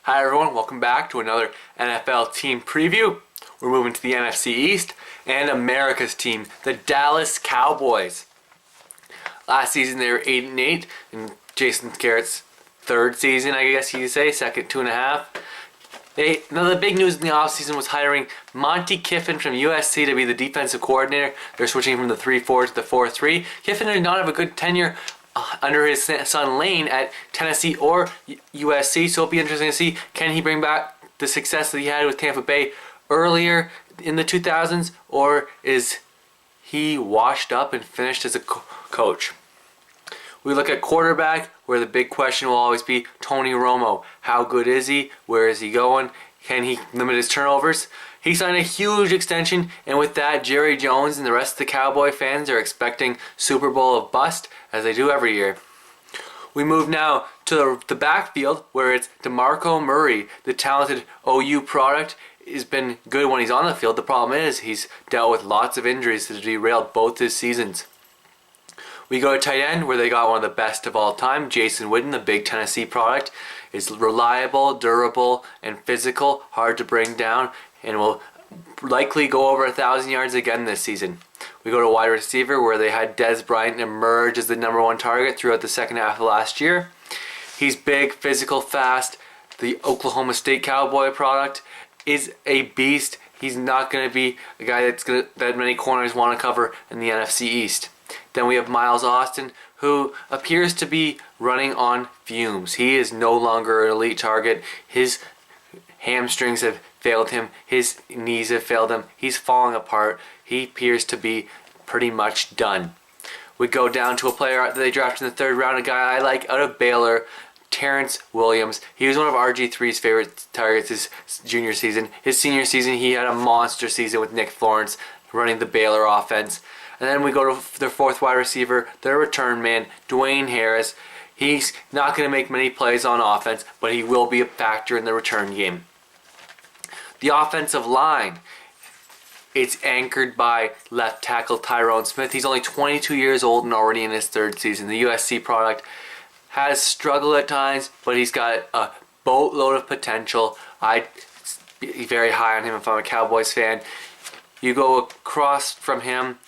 Hi everyone, welcome back to another NFL team preview. We're moving to the NFC East and America's team, the Dallas Cowboys. Last season they were 8-8 in Jason Garrett's third season, I guess you could say, second 2.5. Now the big news in the offseason was hiring Monty Kiffin from USC to be the defensive coordinator. They're switching from the 3-4 to the 4-3. Kiffin did not have a good tenure under his son Lane at Tennessee or USC, so it'll be interesting to see, can he bring back the success that he had with Tampa Bay earlier in the 2000s, or is he washed up and finished as a coach? We look at quarterback, where the big question will always be Tony Romo. How good is he? Where is he going? Can he limit his turnovers? He signed a huge extension, and with that, Jerry Jones and the rest of the Cowboy fans are expecting Super Bowl of bust, as they do every year. We move now to the backfield, where it's DeMarco Murray, the talented OU product. Has been good when he's on the field. The problem is he's dealt with lots of injuries that derailed both his seasons. We go to tight end, where they got one of the best of all time, Jason Witten, the big Tennessee product. Is reliable, durable, and physical, hard to bring down, and will likely go over 1,000 yards again this season. We go to wide receiver, where they had Dez Bryant emerge as the #1 target throughout the second half of last year. He's big, physical, fast. The Oklahoma State Cowboy product is a beast. He's not going to be a guy that many corners want to cover in the NFC East. Then we have Miles Austin, who appears to be running on fumes. He is no longer an elite target. His hamstrings have failed him. His knees have failed him. He's falling apart. He appears to be pretty much done. We go down to a player that they drafted in the third round, a guy I like out of Baylor, Terrence Williams. He was one of RG3's favorite targets his junior season. His senior season, he had a monster season with Nick Florence running the Baylor offense. And then we go to their fourth wide receiver, their return man, Dwayne Harris. He's not going to make many plays on offense, but he will be a factor in the return game. The offensive line, it's anchored by left tackle Tyrone Smith. He's only 22 years old and already in his third season. The USC product has struggled at times, but he's got a boatload of potential. I'd be very high on him if I'm a Cowboys fan. You go across from him,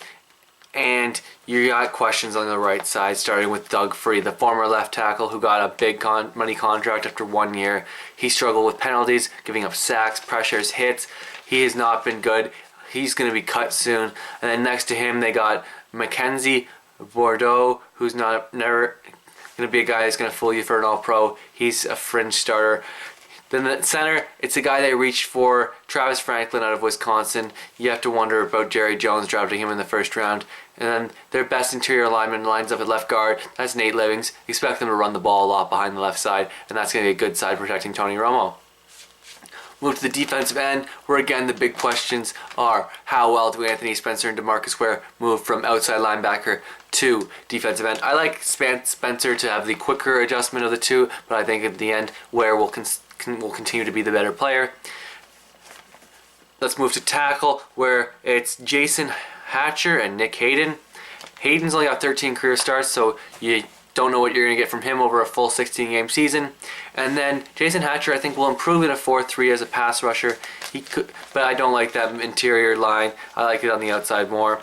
and you got questions on the right side, starting with Doug Free, the former left tackle who got a big money contract after 1 year. He struggled with penalties, giving up sacks, pressures, hits. He has not been good. He's going to be cut soon. And then next to him, they got Mackenzie Bordeaux, who's never going to be a guy that's going to fool you for an all-pro. He's a fringe starter. Then the center, it's a guy they reached for, Travis Franklin out of Wisconsin. You have to wonder about Jerry Jones drafting him in the first round. And then their best interior lineman lines up at left guard. That's Nate Livings. Expect them to run the ball a lot behind the left side, and that's going to be a good side protecting Tony Romo. Move to the defensive end, where again the big questions are, how well do Anthony Spencer and DeMarcus Ware move from outside linebacker to defensive end? I like Spencer to have the quicker adjustment of the two, but I think at the end Ware will continue to be the better player. Let's move to tackle, where it's Jason Hatcher and Nick Hayden. Hayden's only got 13 career starts, so you don't know what you're going to get from him over a full 16-game season. And then Jason Hatcher, I think, will improve in a 4-3 as a pass rusher. He could, but I don't like that interior line. I like it on the outside more.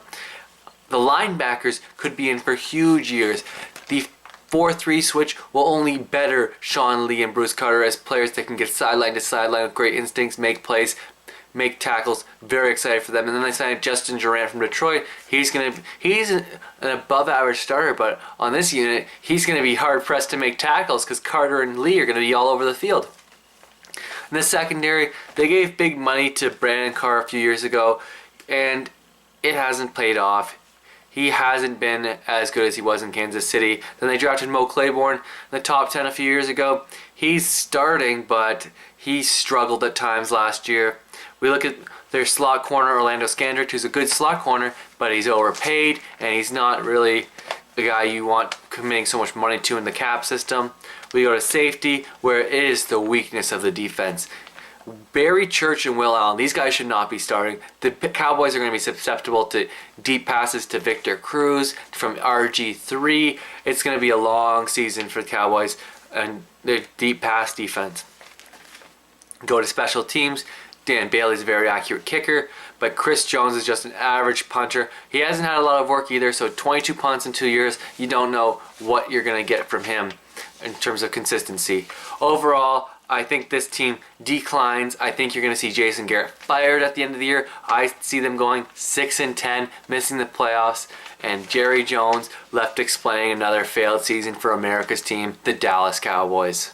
The linebackers could be in for huge years. The 4-3 switch will only better Sean Lee and Bruce Carter as players that can get sideline to sideline with great instincts, make plays, make tackles. Very excited for them. And then they signed Justin Durant from Detroit. He's an above average starter, but on this unit, he's going to be hard pressed to make tackles because Carter and Lee are going to be all over the field. In the secondary, they gave big money to Brandon Carr a few years ago, and it hasn't paid off. He hasn't been as good as he was in Kansas City. Then they drafted Mo Claiborne in the top 10 a few years ago. He's starting, but he struggled at times last year. We look at their slot corner, Orlando Scandrick, who's a good slot corner, but he's overpaid, and he's not really the guy you want committing so much money to in the cap system. We go to safety, where it is the weakness of the defense. Barry Church and Will Allen, these guys should not be starting. The Cowboys are going to be susceptible to deep passes to Victor Cruz from RG3. It's going to be a long season for the Cowboys and their deep pass defense. Go to special teams. Dan Bailey's a very accurate kicker, but Chris Jones is just an average punter. He hasn't had a lot of work either, so 22 punts in 2 years, you don't know what you're going to get from him in terms of consistency. Overall, I think this team declines. I think you're going to see Jason Garrett fired at the end of the year. I see them going 6-10, missing the playoffs, and Jerry Jones left explaining another failed season for America's team, the Dallas Cowboys.